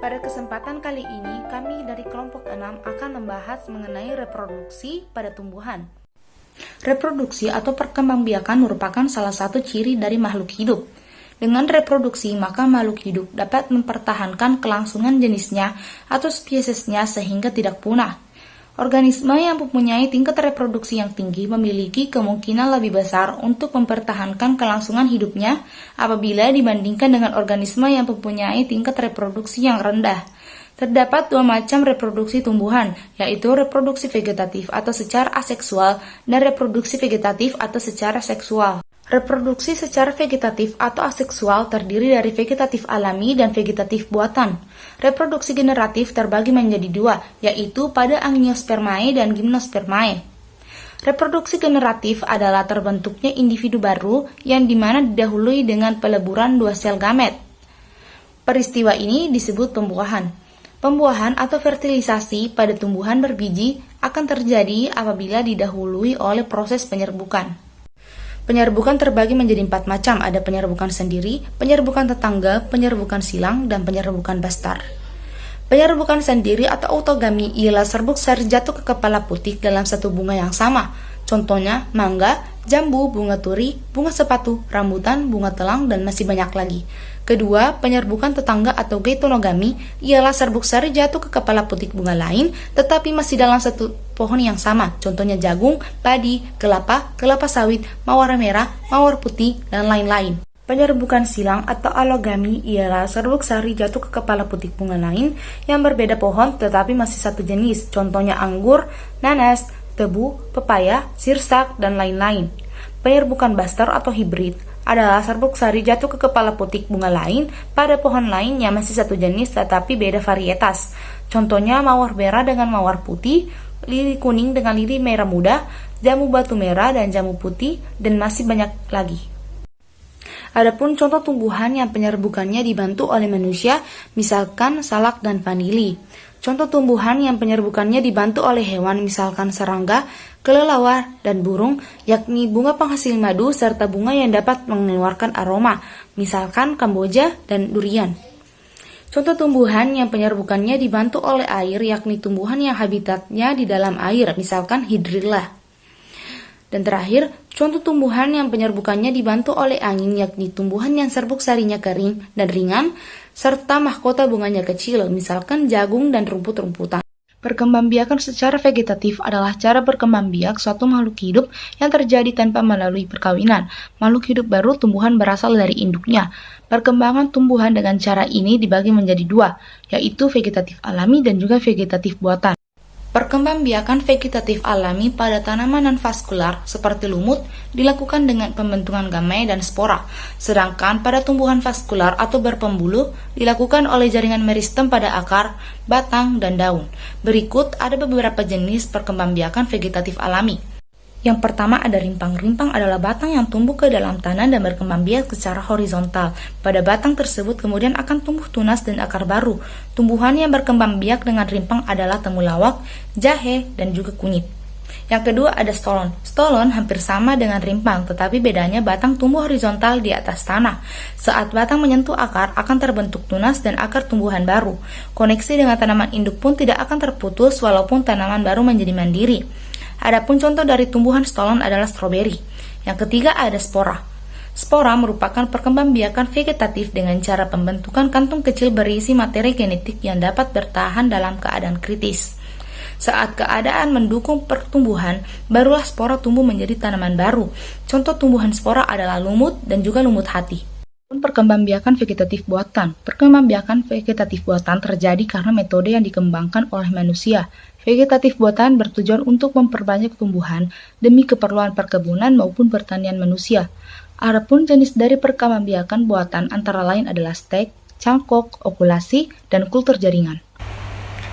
Pada kesempatan kali ini, kami dari kelompok 6 akan membahas mengenai reproduksi pada tumbuhan. Reproduksi atau perkembangbiakan merupakan salah satu ciri dari makhluk hidup. Dengan reproduksi, maka makhluk hidup dapat mempertahankan kelangsungan jenisnya atau spesiesnya sehingga tidak punah. Organisme yang mempunyai tingkat reproduksi yang tinggi memiliki kemungkinan lebih besar untuk mempertahankan kelangsungan hidupnya apabila dibandingkan dengan organisme yang mempunyai tingkat reproduksi yang rendah. Terdapat dua macam reproduksi tumbuhan, yaitu reproduksi vegetatif atau secara aseksual dan reproduksi vegetatif atau secara seksual. Reproduksi secara vegetatif atau aseksual terdiri dari vegetatif alami dan vegetatif buatan. Reproduksi generatif terbagi menjadi dua, yaitu pada Angiospermae dan Gymnospermae. Reproduksi generatif adalah terbentuknya individu baru yang dimana didahului dengan peleburan dua sel gamet. Peristiwa ini disebut pembuahan. Pembuahan atau fertilisasi pada tumbuhan berbiji akan terjadi apabila didahului oleh proses penyerbukan. Penyerbukan terbagi menjadi 4 macam, ada penyerbukan sendiri, penyerbukan tetangga, penyerbukan silang, dan penyerbukan bastar. Penyerbukan sendiri atau autogami ialah serbuk sari jatuh ke kepala putih dalam satu bunga yang sama. Contohnya, mangga, jambu, bunga turi, bunga sepatu, rambutan, bunga telang, dan masih banyak lagi. Kedua, penyerbukan tetangga atau geitonogami ialah serbuk sari jatuh ke kepala putik bunga lain tetapi masih dalam satu pohon yang sama. Contohnya jagung, padi, kelapa, kelapa sawit, mawar merah, mawar putih, dan lain-lain. Penyerbukan silang atau alogami ialah serbuk sari jatuh ke kepala putik bunga lain yang berbeda pohon tetapi masih satu jenis. Contohnya anggur, nanas, tebu, pepaya, sirsak, dan lain-lain. Penyerbukan bastar atau hibrid adalah serbuk sari jatuh ke kepala putik bunga lain pada pohon lain yang masih satu jenis tetapi beda varietas. Contohnya mawar merah dengan mawar putih, lili kuning dengan lili merah muda, jamu batu merah dan jamu putih, dan masih banyak lagi. Adapun contoh tumbuhan yang penyerbukannya dibantu oleh manusia, misalkan salak dan vanili. Contoh tumbuhan yang penyerbukannya dibantu oleh hewan, misalkan serangga, kelelawar, dan burung, yakni bunga penghasil madu serta bunga yang dapat mengeluarkan aroma, misalkan kamboja dan durian. Contoh tumbuhan yang penyerbukannya dibantu oleh air, yakni tumbuhan yang habitatnya di dalam air, misalkan hidrilla. Dan terakhir, contoh tumbuhan yang penyerbukannya dibantu oleh angin, yakni tumbuhan yang serbuk sarinya kering dan ringan, serta mahkota bunganya kecil, misalkan jagung dan rumput-rumputan. Perkembangbiakan secara vegetatif adalah cara berkembangbiak suatu makhluk hidup yang terjadi tanpa melalui perkawinan. Makhluk hidup baru tumbuhan berasal dari induknya. Perkembangan tumbuhan dengan cara ini dibagi menjadi dua, yaitu vegetatif alami dan juga vegetatif buatan. Perkembangbiakan vegetatif alami pada tanaman non-vaskular seperti lumut dilakukan dengan pembentukan gamai dan spora, sedangkan pada tumbuhan vaskular atau berpembuluh dilakukan oleh jaringan meristem pada akar, batang, dan daun. Berikut ada beberapa jenis perkembangbiakan vegetatif alami. Yang pertama ada rimpang. Rimpang adalah batang yang tumbuh ke dalam tanah dan berkembang biak secara horizontal. Pada batang tersebut kemudian akan tumbuh tunas dan akar baru. Tumbuhan yang berkembang biak dengan rimpang adalah temulawak, jahe, dan juga kunyit. Yang kedua ada stolon. Stolon hampir sama dengan rimpang, tetapi bedanya batang tumbuh horizontal di atas tanah. Saat batang menyentuh akar, akan terbentuk tunas dan akar tumbuhan baru. Koneksi dengan tanaman induk pun tidak akan terputus walaupun tanaman baru menjadi mandiri. Adapun contoh dari tumbuhan stolon adalah stroberi. Yang ketiga ada spora. Spora merupakan perkembangbiakan vegetatif dengan cara pembentukan kantung kecil berisi materi genetik yang dapat bertahan dalam keadaan kritis. Saat keadaan mendukung pertumbuhan, barulah spora tumbuh menjadi tanaman baru. Contoh tumbuhan spora adalah lumut dan juga lumut hati. Perkembangbiakan vegetatif buatan. Perkembangbiakan vegetatif buatan terjadi karena metode yang dikembangkan oleh manusia. Vegetatif buatan bertujuan untuk memperbanyak tumbuhan demi keperluan perkebunan maupun pertanian manusia. Adapun jenis dari perkembangbiakan buatan antara lain adalah stek, cangkok, okulasi, dan kultur jaringan.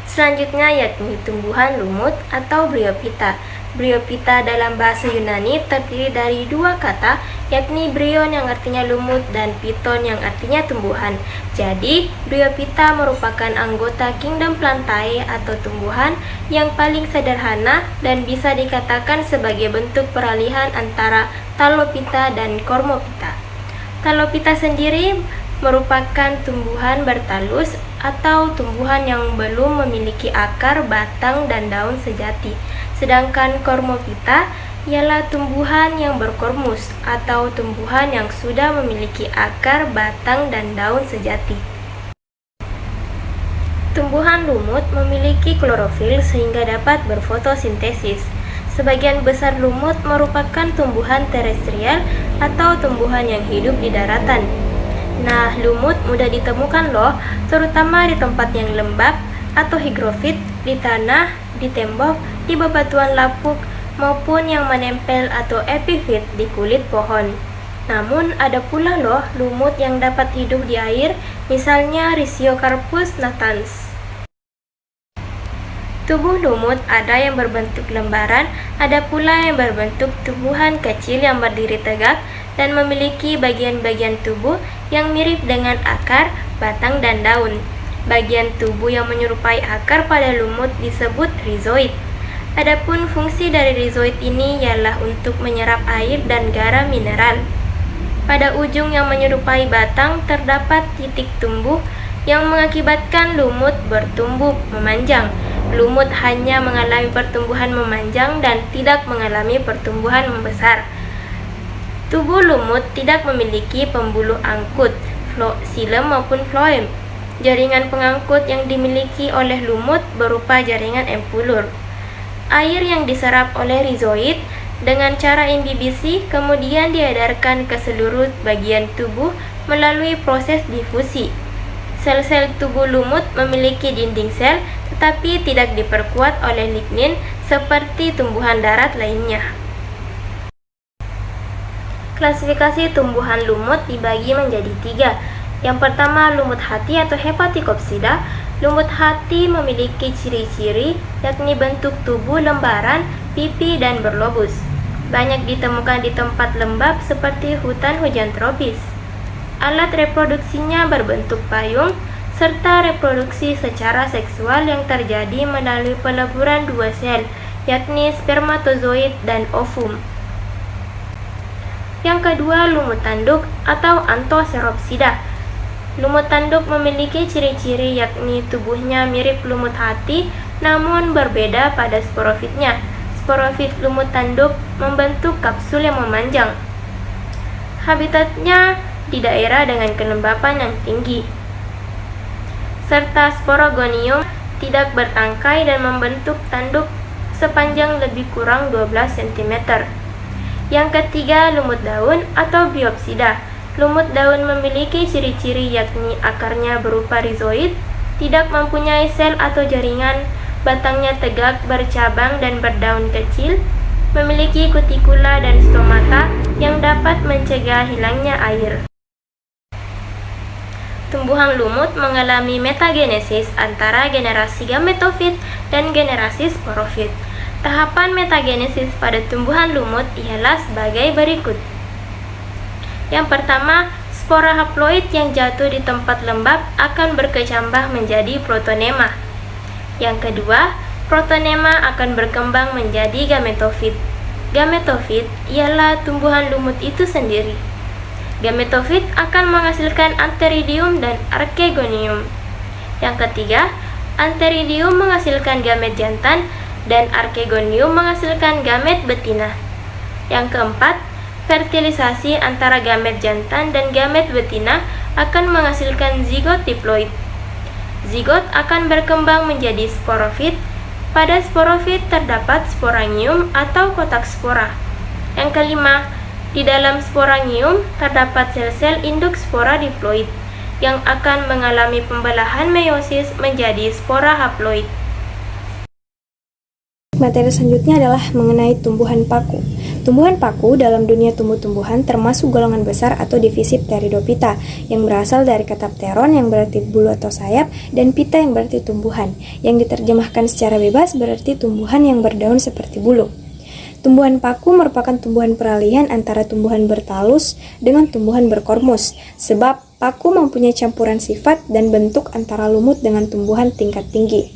Selanjutnya yakni tumbuhan lumut atau bryophyta. Bryophyta dalam bahasa Yunani terdiri dari dua kata, yakni bryon yang artinya lumut dan phyton yang artinya tumbuhan. Jadi, bryophyta merupakan anggota kingdom Plantae atau tumbuhan yang paling sederhana dan bisa dikatakan sebagai bentuk peralihan antara Talophyta dan Cormophyta. Talophyta sendiri merupakan tumbuhan bertalus atau tumbuhan yang belum memiliki akar, batang, dan daun sejati. Sedangkan Cormophyta ialah tumbuhan yang berkormus atau tumbuhan yang sudah memiliki akar, batang, dan daun sejati. Tumbuhan lumut memiliki klorofil sehingga dapat berfotosintesis. Sebagian besar lumut merupakan tumbuhan terestrial atau tumbuhan yang hidup di daratan. Nah, lumut mudah ditemukan loh, terutama di tempat yang lembab atau higrofit, di tanah, di tembok, di bebatuan lapuk, maupun yang menempel atau epifit di kulit pohon. Namun ada pula loh lumut yang dapat hidup di air, misalnya Rhiziocarpus natans. Tubuh lumut ada yang berbentuk lembaran, ada pula yang berbentuk tumbuhan kecil yang berdiri tegak dan memiliki bagian-bagian tubuh yang mirip dengan akar, batang, dan daun. Bagian tubuh yang menyerupai akar pada lumut disebut rhizoid. Adapun fungsi dari rhizoid ini ialah untuk menyerap air dan garam mineral. Pada ujung yang menyerupai batang terdapat titik tumbuh yang mengakibatkan lumut bertumbuh memanjang. Lumut hanya mengalami pertumbuhan memanjang dan tidak mengalami pertumbuhan membesar. Tubuh lumut tidak memiliki pembuluh angkut, xilem maupun floem. Jaringan pengangkut yang dimiliki oleh lumut berupa jaringan empulur. Air yang diserap oleh rhizoid dengan cara imbibisi kemudian diedarkan ke seluruh bagian tubuh melalui proses difusi. Sel-sel tubuh lumut memiliki dinding sel tetapi tidak diperkuat oleh lignin seperti tumbuhan darat lainnya. Klasifikasi tumbuhan lumut dibagi menjadi 3. Yang pertama, lumut hati atau Hepaticopsida. Lumut hati memiliki ciri-ciri yakni bentuk tubuh lembaran, pipi, dan berlobus. Banyak ditemukan di tempat lembab seperti hutan hujan tropis. Alat reproduksinya berbentuk payung, serta reproduksi secara seksual yang terjadi melalui peleburan dua sel, yakni spermatozoid dan ovum. Yang kedua, lumut tanduk atau Anthoceropsida. Lumut tanduk memiliki ciri-ciri yakni tubuhnya mirip lumut hati namun berbeda pada sporofitnya. Sporofit lumut tanduk membentuk kapsul yang memanjang. Habitatnya di daerah dengan kelembapan yang tinggi. Serta sporogonium tidak bertangkai dan membentuk tanduk sepanjang lebih kurang 12 cm. Yang ketiga, lumut daun atau Bryopsida. Lumut daun memiliki ciri-ciri yakni akarnya berupa rhizoid, tidak mempunyai sel atau jaringan, batangnya tegak, bercabang dan berdaun kecil, memiliki kutikula dan stomata yang dapat mencegah hilangnya air. Tumbuhan lumut mengalami metagenesis antara generasi gametofit dan generasi sporofit. Tahapan metagenesis pada tumbuhan lumut ialah sebagai berikut. Yang pertama, spora haploid yang jatuh di tempat lembab akan berkecambah menjadi protonema. Yang kedua, protonema akan berkembang menjadi gametofit. Gametofit ialah tumbuhan lumut itu sendiri. Gametofit akan menghasilkan antheridium dan archegonium. Yang ketiga, antheridium menghasilkan gamet jantan dan archegonium menghasilkan gamet betina. Yang keempat, fertilisasi antara gamet jantan dan gamet betina akan menghasilkan zigot diploid. Zigot akan berkembang menjadi sporofit. Pada sporofit terdapat sporangium atau kotak spora. Yang kelima, di dalam sporangium terdapat sel-sel induk spora diploid yang akan mengalami pembelahan meiosis menjadi spora haploid. Materi selanjutnya adalah mengenai tumbuhan paku. Tumbuhan paku dalam dunia tumbuh-tumbuhan termasuk golongan besar atau divisi Pteridophyta yang berasal dari kata pteron yang berarti bulu atau sayap dan pita yang berarti tumbuhan, yang diterjemahkan secara bebas berarti tumbuhan yang berdaun seperti bulu. Tumbuhan paku merupakan tumbuhan peralihan antara tumbuhan bertalus dengan tumbuhan berkormus, sebab paku mempunyai campuran sifat dan bentuk antara lumut dengan tumbuhan tingkat tinggi.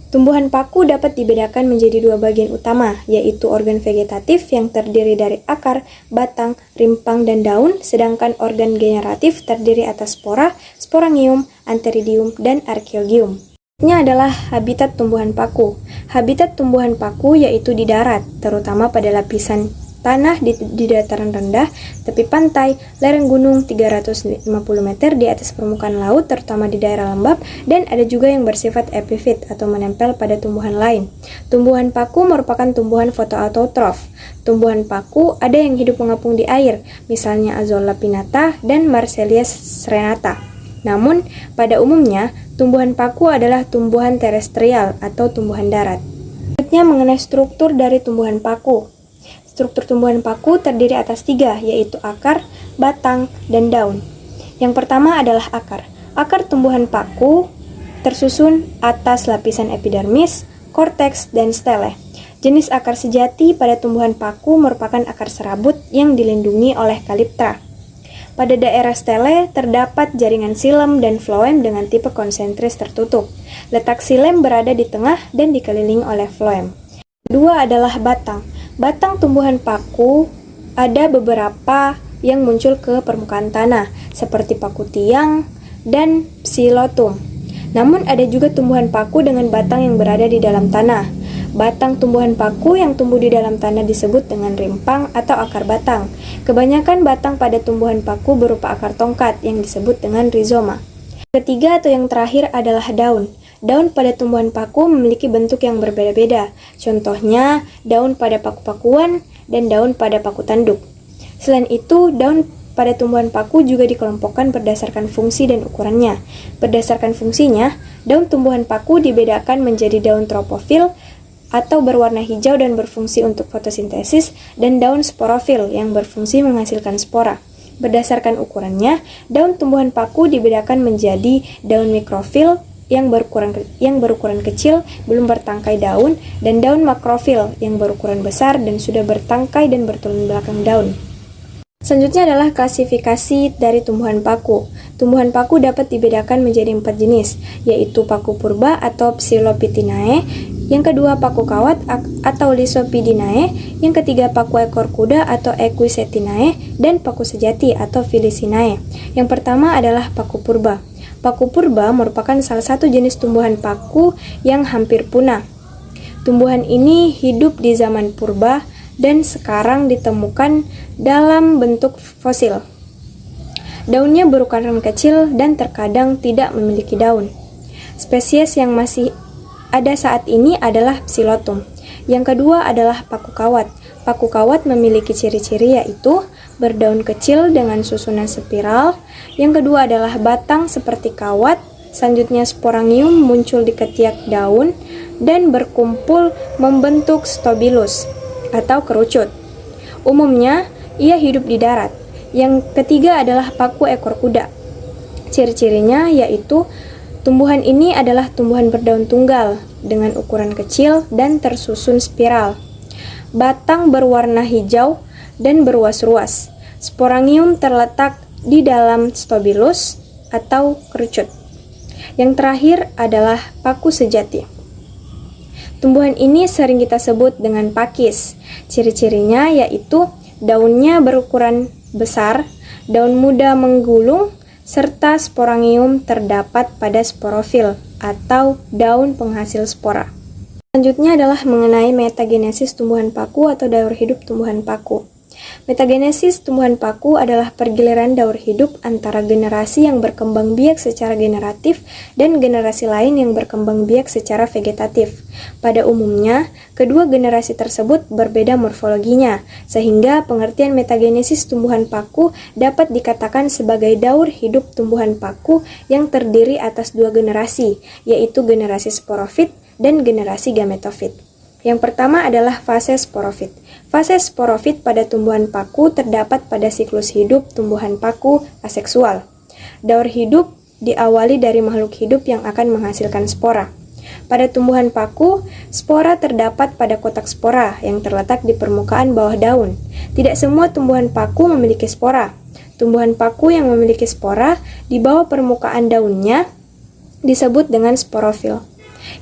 Tumbuhan paku dapat dibedakan menjadi dua bagian utama, yaitu organ vegetatif yang terdiri dari akar, batang, rimpang, dan daun, sedangkan organ generatif terdiri atas spora, sporangium, antheridium, dan archeogium. Ini adalah habitat tumbuhan paku. Habitat tumbuhan paku yaitu di darat, terutama pada lapisan tanah di dataran rendah, tepi pantai, lereng gunung 350 meter di atas permukaan laut, terutama di daerah lembab, dan ada juga yang bersifat epifit atau menempel pada tumbuhan lain. Tumbuhan paku merupakan tumbuhan fotoautotrof. Tumbuhan paku ada yang hidup mengapung di air, misalnya Azolla pinnata dan Marselia serenata. Namun, pada umumnya, tumbuhan paku adalah tumbuhan terestrial atau tumbuhan darat. Selanjutnya mengenai struktur dari tumbuhan paku. Struktur tumbuhan paku terdiri atas 3, yaitu akar, batang, dan daun. Yang pertama adalah akar. Akar tumbuhan paku tersusun atas lapisan epidermis, korteks, dan stele. Jenis akar sejati pada tumbuhan paku merupakan akar serabut yang dilindungi oleh kaliptra. Pada daerah stele terdapat jaringan xilem dan floem dengan tipe konsentris tertutup. Letak xilem berada di tengah dan dikelilingi oleh floem. Kedua adalah batang. Batang tumbuhan paku ada beberapa yang muncul ke permukaan tanah, seperti paku tiang dan psilotum. Namun ada juga tumbuhan paku dengan batang yang berada di dalam tanah. Batang tumbuhan paku yang tumbuh di dalam tanah disebut dengan rimpang atau akar batang. Kebanyakan batang pada tumbuhan paku berupa akar tongkat yang disebut dengan rizoma. Ketiga atau yang terakhir adalah daun. Daun pada tumbuhan paku memiliki bentuk yang berbeda-beda. Contohnya, daun pada paku-pakuan dan daun pada paku tanduk. Selain itu, daun pada tumbuhan paku juga dikelompokkan berdasarkan fungsi dan ukurannya. Berdasarkan fungsinya, daun tumbuhan paku dibedakan menjadi daun tropofil atau berwarna hijau dan berfungsi untuk fotosintesis, dan daun sporofil yang berfungsi menghasilkan spora. Berdasarkan ukurannya, daun tumbuhan paku dibedakan menjadi daun mikrofil yang berukuran kecil, belum bertangkai daun, dan daun makrofil yang berukuran besar dan sudah bertangkai dan bertulang belakang daun. Selanjutnya adalah klasifikasi dari tumbuhan paku. Tumbuhan paku dapat dibedakan menjadi 4 jenis, yaitu paku purba atau Psilopitinae, yang kedua paku kawat atau Lysopidinae, yang ketiga paku ekor kuda atau Equisetinae, dan paku sejati atau Felicinae. Yang pertama adalah paku purba. Paku purba merupakan salah satu jenis tumbuhan paku yang hampir punah. Tumbuhan ini hidup di zaman purba dan sekarang ditemukan dalam bentuk fosil. Daunnya berukuran kecil dan terkadang tidak memiliki daun. Spesies yang masih ada saat ini adalah Psilotum. Yang kedua adalah paku kawat. Paku kawat memiliki ciri-ciri yaitu berdaun kecil dengan susunan spiral. Yang kedua adalah batang seperti kawat. Selanjutnya sporangium muncul di ketiak daun dan berkumpul membentuk stobilus atau kerucut. Umumnya ia hidup di darat. Yang ketiga adalah paku ekor kuda. Ciri-cirinya yaitu tumbuhan ini adalah tumbuhan berdaun tunggal dengan ukuran kecil dan tersusun spiral. Batang berwarna hijau dan berruas-ruas. Sporangium terletak di dalam stobilus atau kerucut. Yang terakhir adalah paku sejati. Tumbuhan ini sering kita sebut dengan pakis. Ciri-cirinya yaitu daunnya berukuran besar, daun muda menggulung, serta sporangium terdapat pada sporofil atau daun penghasil spora. Selanjutnya adalah mengenai metagenesis tumbuhan paku atau daur hidup tumbuhan paku. Metagenesis tumbuhan paku adalah pergiliran daur hidup antara generasi yang berkembang biak secara generatif dan generasi lain yang berkembang biak secara vegetatif. Pada umumnya, kedua generasi tersebut berbeda morfologinya, sehingga pengertian metagenesis tumbuhan paku dapat dikatakan sebagai daur hidup tumbuhan paku yang terdiri atas dua generasi, yaitu generasi sporofit dan generasi gametofit. Yang pertama adalah fase sporofit. Fase sporofit pada tumbuhan paku terdapat pada siklus hidup tumbuhan paku aseksual. Daur hidup diawali dari makhluk hidup yang akan menghasilkan spora. Pada tumbuhan paku, spora terdapat pada kotak spora yang terletak di permukaan bawah daun. Tidak semua tumbuhan paku memiliki spora. Tumbuhan paku yang memiliki spora di bawah permukaan daunnya disebut dengan sporofil.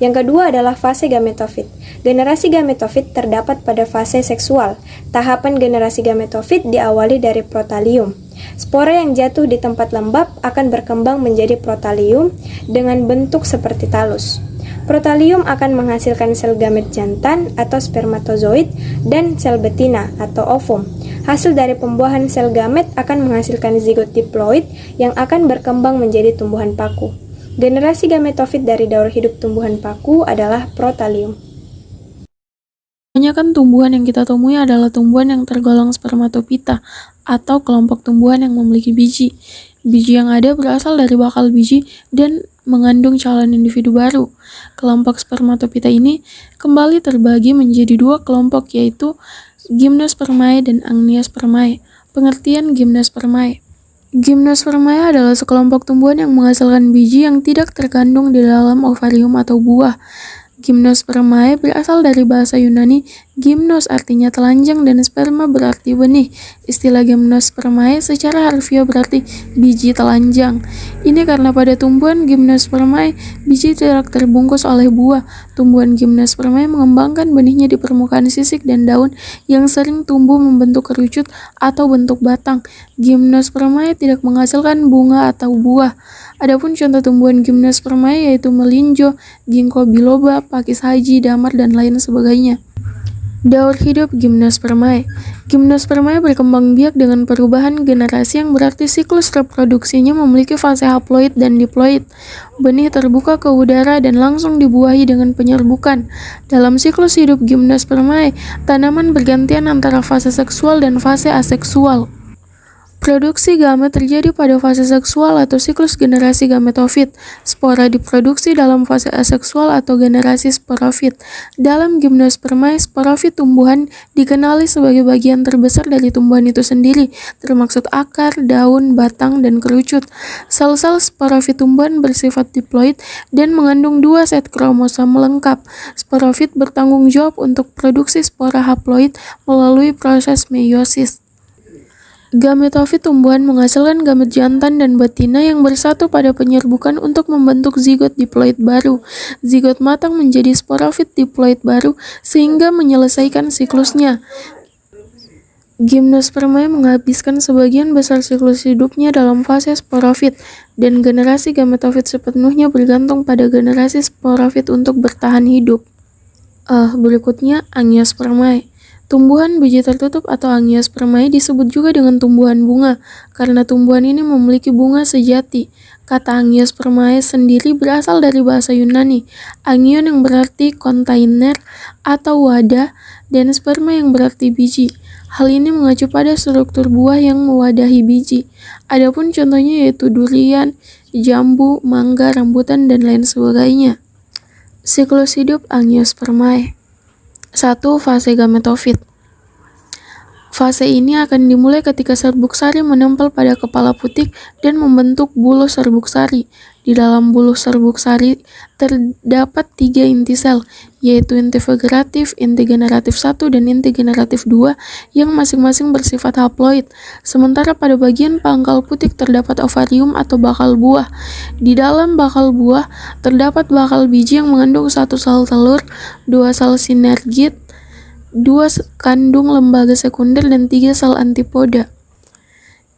Yang kedua adalah fase gametofit. Generasi gametofit terdapat pada fase seksual. Tahapan generasi gametofit diawali dari protalium. Spora yang jatuh di tempat lembab akan berkembang menjadi protalium dengan bentuk seperti talus. Protalium akan menghasilkan sel gamet jantan atau spermatozoid dan sel betina atau ovum. Hasil dari pembuahan sel gamet akan menghasilkan zigot diploid yang akan berkembang menjadi tumbuhan paku. Generasi gametofit dari daur hidup tumbuhan paku adalah protalium. Kebanyakan tumbuhan yang kita temui adalah tumbuhan yang tergolong spermatopita atau kelompok tumbuhan yang memiliki biji. Biji yang ada berasal dari bakal biji dan mengandung calon individu baru. Kelompok spermatopita ini kembali terbagi menjadi dua kelompok, yaitu Gymnospermae dan Angiospermae. Pengertian Gymnospermae. Gymnospermae adalah sekelompok tumbuhan yang menghasilkan biji yang tidak terkandung di dalam ovarium atau buah. Gymnospermae berasal dari bahasa Yunani gymnos artinya telanjang dan sperma berarti benih. Istilah gymnospermae secara harfiah berarti biji telanjang. Ini karena pada tumbuhan gymnospermae biji tidak terbungkus oleh buah. Tumbuhan gymnospermae mengembangkan benihnya di permukaan sisik dan daun yang sering tumbuh membentuk kerucut atau bentuk batang. Gymnospermae tidak menghasilkan bunga atau buah. Adapun contoh tumbuhan gymnospermae yaitu melinjo, ginkgo biloba, pakis haji, damar, dan lain sebagainya. Daur hidup Gymnospermae. Gymnospermae berkembang biak dengan perubahan generasi yang berarti siklus reproduksinya memiliki fase haploid dan diploid. Benih terbuka ke udara dan langsung dibuahi dengan penyerbukan. Dalam siklus hidup Gymnospermae, tanaman bergantian antara fase seksual dan fase aseksual. Produksi gamet terjadi pada fase seksual atau siklus generasi gametofit. Spora diproduksi dalam fase aseksual atau generasi sporofit. Dalam Gymnospermae, sporofit tumbuhan dikenali sebagai bagian terbesar dari tumbuhan itu sendiri, termaksud akar, daun, batang, dan kerucut. Sel-sel sporofit tumbuhan bersifat diploid dan mengandung 2 set kromosom lengkap. Sporofit bertanggung jawab untuk produksi spora haploid melalui proses meiosis. Gametofit tumbuhan menghasilkan gamet jantan dan betina yang bersatu pada penyerbukan untuk membentuk zigot diploid baru. Zigot matang menjadi sporofit diploid baru sehingga menyelesaikan siklusnya. Gymnospermae menghabiskan sebagian besar siklus hidupnya dalam fase sporofit, dan generasi gametofit sepenuhnya bergantung pada generasi sporofit untuk bertahan hidup. Berikutnya Angiospermae. Tumbuhan biji tertutup atau Angiospermae disebut juga dengan tumbuhan bunga, karena tumbuhan ini memiliki bunga sejati. Kata Angiospermae sendiri berasal dari bahasa Yunani, angion yang berarti kontainer atau wadah, dan sperma yang berarti biji. Hal ini mengacu pada struktur buah yang mewadahi biji. Adapun contohnya yaitu durian, jambu, mangga, rambutan, dan lain sebagainya. Siklus hidup Angiospermae. 1. Fase gametofit. Fase ini akan dimulai ketika serbuk sari menempel pada kepala putik dan membentuk buluh serbuk sari. Di dalam buluh serbuk sari terdapat 3 inti sel, yaitu inti vegetatif, inti generatif 1, dan inti generatif 2 yang masing-masing bersifat haploid. Sementara pada bagian pangkal putik terdapat ovarium atau bakal buah. Di dalam bakal buah terdapat bakal biji yang mengandung 1 sel telur, 2 sel sinergit, 2 kandung lembaga sekunder, dan 3 sel antipoda.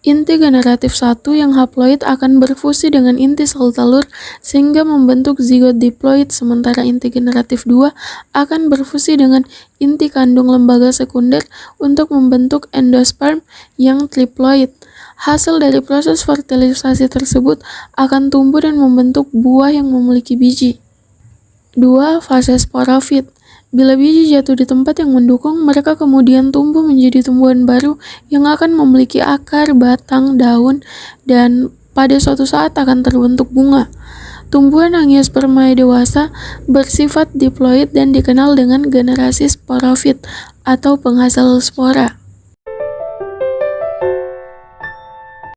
Inti generatif 1 yang haploid akan berfusi dengan inti sel telur sehingga membentuk zigot diploid, sementara inti generatif 2 akan berfusi dengan inti kandung lembaga sekunder untuk membentuk endosperm yang triploid. Hasil dari proses fertilisasi tersebut akan tumbuh dan membentuk buah yang memiliki biji. 2. Fase sporofit. Bila biji jatuh di tempat yang mendukung, mereka kemudian tumbuh menjadi tumbuhan baru yang akan memiliki akar, batang, daun, dan pada suatu saat akan terbentuk bunga. Tumbuhan Angiospermae dewasa bersifat diploid dan dikenal dengan generasi sporofit atau penghasil spora.